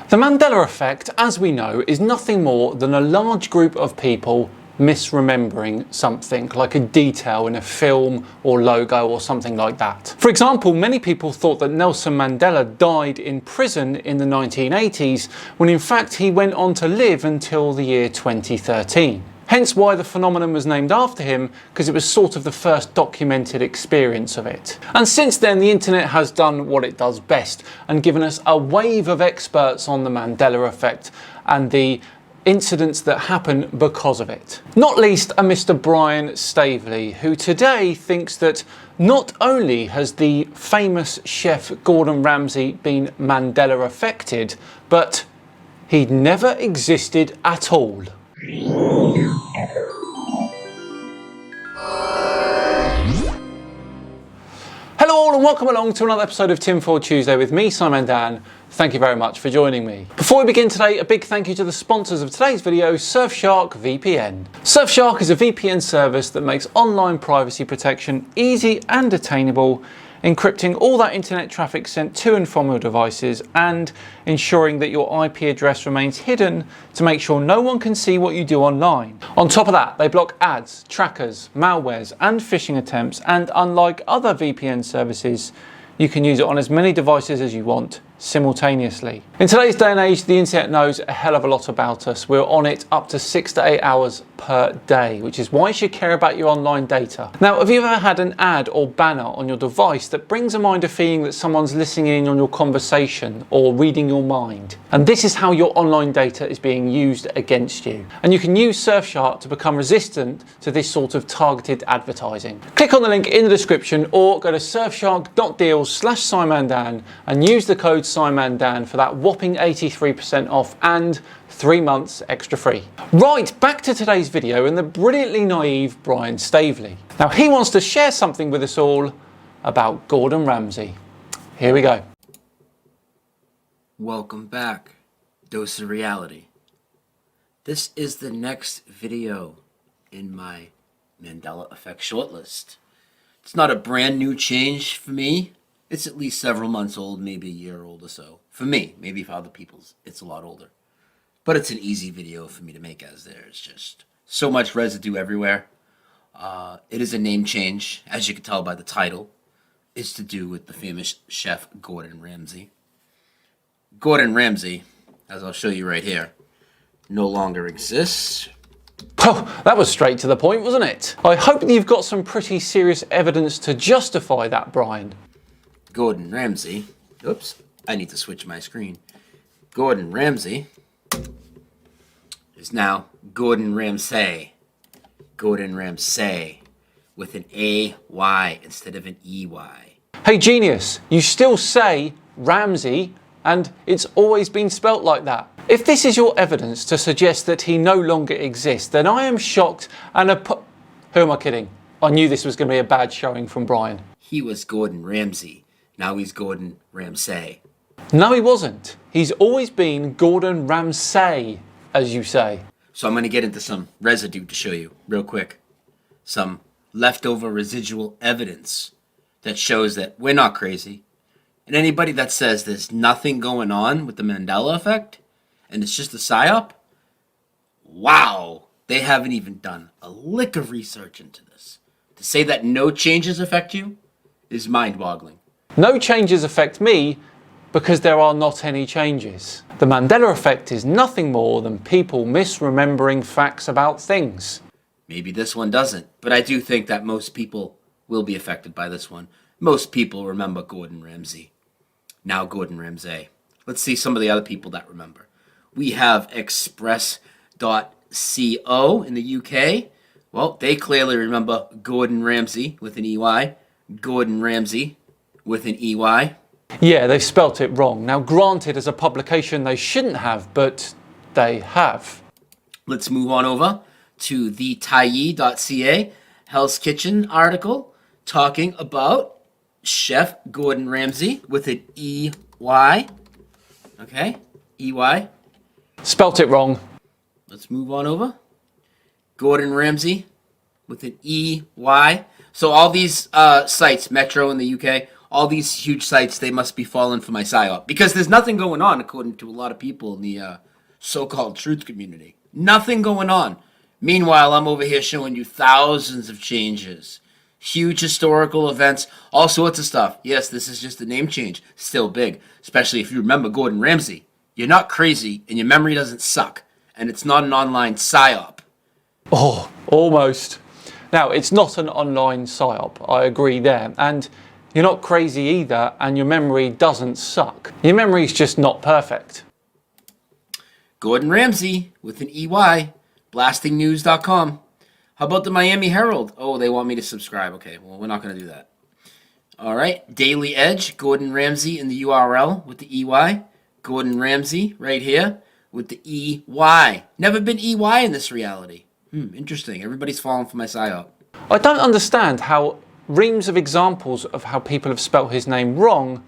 The Mandela Effect, as we know, is nothing more than a large group of people misremembering something, like a detail in a film or logo or something like that. For example, many people thought that Nelson Mandela died in prison in the 1980s, when in fact he went on to live until the year 2013. Hence why the phenomenon was named after him, because it was sort of the first documented experience of it. And since then, the internet has done what it does best and given us a wave of experts on the Mandela Effect and the incidents that happen because of it. Not least a Mr. Brian Staveley, who today thinks that not only has the famous chef Gordon Ramsay been Mandela affected, but he'd never existed at all. Hello all and welcome along to another episode of Tinfoil Tuesday with me, Simon Dan. Thank you very much for joining me. Before we begin today, a big thank you to the sponsors of today's video, Surfshark VPN. Surfshark is a VPN service that makes online privacy protection easy and attainable, encrypting all that internet traffic sent to and from your devices and ensuring that your IP address remains hidden to make sure no one can see what you do online. On top of that, they block ads, trackers, malwares and phishing attempts, and unlike other VPN services, you can use it on as many devices as you want simultaneously. In today's day and age, the internet knows a hell of a lot about us. We're on it up to 6 to 8 hours per day, which is why you should care about your online data. Now, have you ever had an ad or banner on your device that brings to mind a feeling that someone's listening in on your conversation or reading your mind? And this is how your online data is being used against you. And you can use Surfshark to become resistant to this sort of targeted advertising. Click on the link in the description or go to surfshark.deals/SimonDan and use the code SimonDan for that whopping 83% off and 3 months extra free. Right, back to today's video and the brilliantly naive Brian Staveley. Now he wants to share something with us all about Gordon Ramsay. Here we go. Welcome back, Dose of Reality. This is the next video in my Mandela Effect shortlist. It's not a brand new change for me. It's at least several months old, maybe a year old or so. For me, maybe for other people, it's a lot older. But it's an easy video for me to make, as there's just so much residue everywhere. It is a name change, as you can tell by the title. It's to do with the famous chef Gordon Ramsay. Gordon Ramsay, as I'll show you right here, no longer exists. Oh, that was straight to the point, wasn't it? I hope that you've got some pretty serious evidence to justify that, Brian. Gordon Ramsay, oops, I need to switch my screen. Gordon Ramsay is now Gordon Ramsay. Gordon Ramsay with an A-Y instead of an E-Y. Hey genius, you still say Ramsay and it's always been spelt like that. If this is your evidence to suggest that he no longer exists, then I am shocked and who am I kidding? I knew this was going to be a bad showing from Brian. He was Gordon Ramsay. Now he's Gordon Ramsay. No, he wasn't. He's always been Gordon Ramsay, as you say. So I'm going to get into some residue to show you real quick. Some leftover residual evidence that shows that we're not crazy. And anybody that says there's nothing going on with the Mandela Effect and it's just a psyop, wow, they haven't even done a lick of research into this. To say that no changes affect you is mind-boggling. No changes affect me because there are not any changes. The Mandela Effect is nothing more than people misremembering facts about things. Maybe this one doesn't, but I do think that most people will be affected by this one. Most people remember Gordon Ramsay. Now Gordon Ramsay. Let's see some of the other people that remember. We have Express.co in the UK. Well, they clearly remember Gordon Ramsay with an EY. Gordon Ramsay with an EY. Yeah, they've spelt it wrong. Now granted, as a publication they shouldn't have, but they have. Let's move on over to the Thai.ca Hell's Kitchen article talking about Chef Gordon Ramsay with an EY. Okay, EY. Spelt it wrong. Let's move on over. Gordon Ramsay with an EY. So all these sites, Metro in the UK, all these huge sites, they must be falling for my psyop. Because there's nothing going on, according to a lot of people in the so-called truth community. Nothing going on. Meanwhile, I'm over here showing you thousands of changes. Huge historical events, all sorts of stuff. Yes, this is just a name change. Still big, especially if you remember Gordon Ramsay. You're not crazy, and your memory doesn't suck. And it's not an online psyop. Oh, almost. Now, it's not an online psyop, I agree there. And you're not crazy either, and your memory doesn't suck. Your memory's just not perfect. Gordon Ramsay with an EY, blastingnews.com. How about the Miami Herald? Oh, they want me to subscribe. Okay, well, we're not going to do that. All right, Daily Edge, Gordon Ramsay in the URL with the EY. Gordon Ramsay right here with the EY. Never been EY in this reality. Interesting. Everybody's falling for my psyop. I don't understand how reams of examples of how people have spelt his name wrong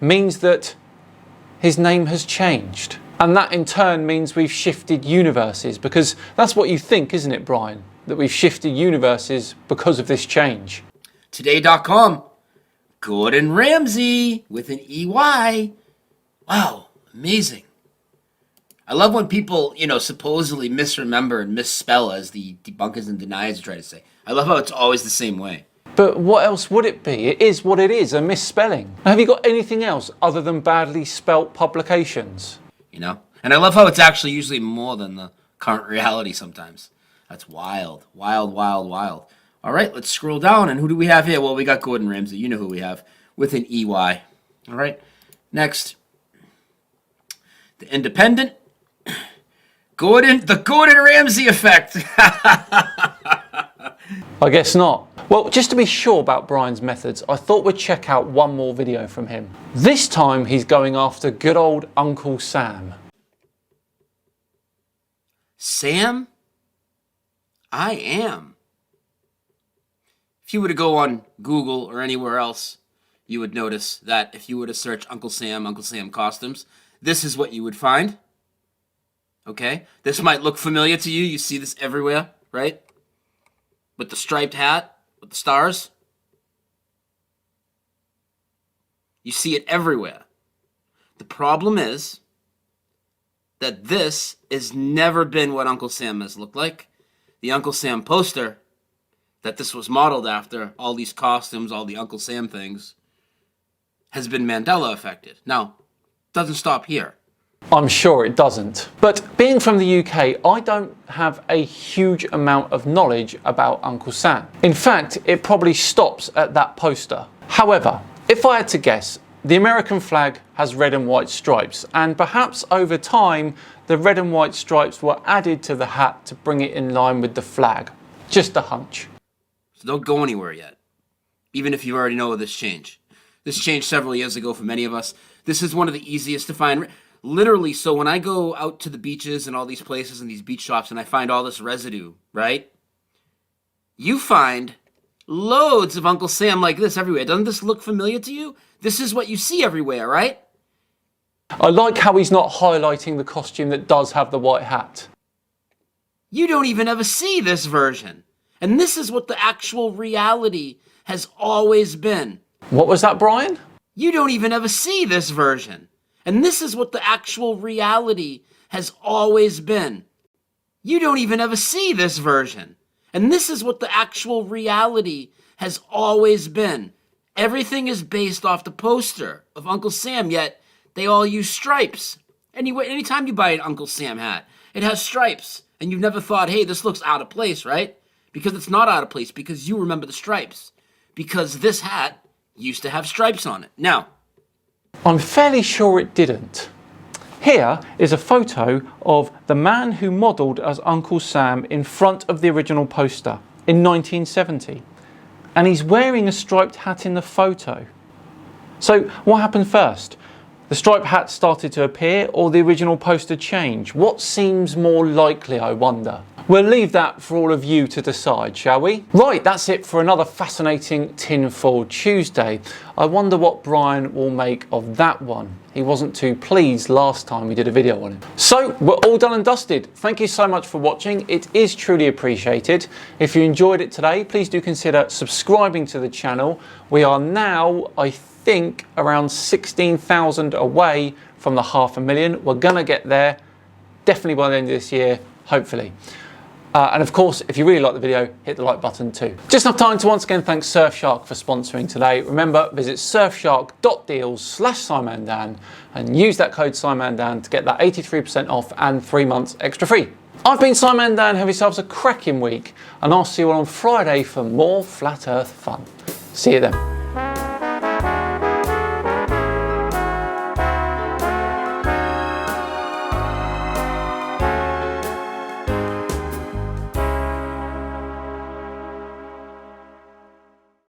means that his name has changed. And that in turn means we've shifted universes, because that's what you think, isn't it, Brian? That we've shifted universes because of this change. Today.com, Gordon Ramsay with an EY. Wow, amazing. I love when people, supposedly misremember and misspell, as the debunkers and deniers try to say. I love how it's always the same way. But what else would it be? It is what it is, a misspelling. Have you got anything else other than badly spelt publications? And I love how it's actually usually more than the current reality sometimes. That's wild. Wild, wild, wild. All right, let's scroll down. And who do we have here? Well, we got Gordon Ramsay. You know who we have with an EY. All right, next. The Independent. The Gordon Ramsay Effect. I guess not. Well, just to be sure about Brian's methods, I thought we'd check out one more video from him. This time he's going after good old Uncle Sam. Sam? I am. If you were to go on Google or anywhere else, you would notice that if you were to search Uncle Sam costumes, this is what you would find. Okay? This might look familiar to you. You see this everywhere, right? With the striped hat, with the stars. You see it everywhere. The problem is that this has never been what Uncle Sam has looked like. The Uncle Sam poster that this was modeled after, all these costumes, all the Uncle Sam things, has been Mandela affected. Now, it doesn't stop here. I'm sure it doesn't. But being from the UK, I don't have a huge amount of knowledge about Uncle Sam. In fact, it probably stops at that poster. However, if I had to guess, the American flag has red and white stripes, and perhaps over time, the red and white stripes were added to the hat to bring it in line with the flag. Just a hunch. So don't go anywhere yet, even if you already know this change. This changed several years ago for many of us. This is one of the easiest to find. Literally, so when I go out to the beaches and all these places and these beach shops and I find all this residue, right? You find loads of Uncle Sam like this everywhere. Doesn't this look familiar to you? This is what you see everywhere, right? I like how he's not highlighting the costume that does have the white hat. You don't even ever see this version. And this is what the actual reality has always been. What was that, Brian? You don't even ever see this version. And this is what the actual reality has always been. You don't even ever see this version. And this is what the actual reality has always been. Everything is based off the poster of Uncle Sam, yet they all use stripes. Anytime you buy an Uncle Sam hat, it has stripes. And you've never thought, hey, this looks out of place, right? Because it's not out of place, because you remember the stripes. Because this hat used to have stripes on it. Now, I'm fairly sure it didn't. Here is a photo of the man who modelled as Uncle Sam in front of the original poster in 1970. And he's wearing a striped hat in the photo. So what happened first? The striped hat started to appear, or the original poster change? What seems more likely, I wonder? We'll leave that for all of you to decide, shall we? Right, that's it for another fascinating Tinfoil Tuesday. I wonder what Brian will make of that one. He wasn't too pleased last time we did a video on him. So, we're all done and dusted. Thank you so much for watching. It is truly appreciated. If you enjoyed it today, please do consider subscribing to the channel. We are now, I think around 16,000 away from the 500,000. We're gonna get there, definitely by the end of this year, hopefully. And of course, if you really like the video, hit the like button too. Just enough time to once again thank Surfshark for sponsoring today. Remember, visit surfshark.deals/SimonDan and use that code SimonDan to get that 83% off and 3 months extra free. I've been Simon Dan. Have yourselves a cracking week, and I'll see you all on Friday for more Flat Earth fun. See you then.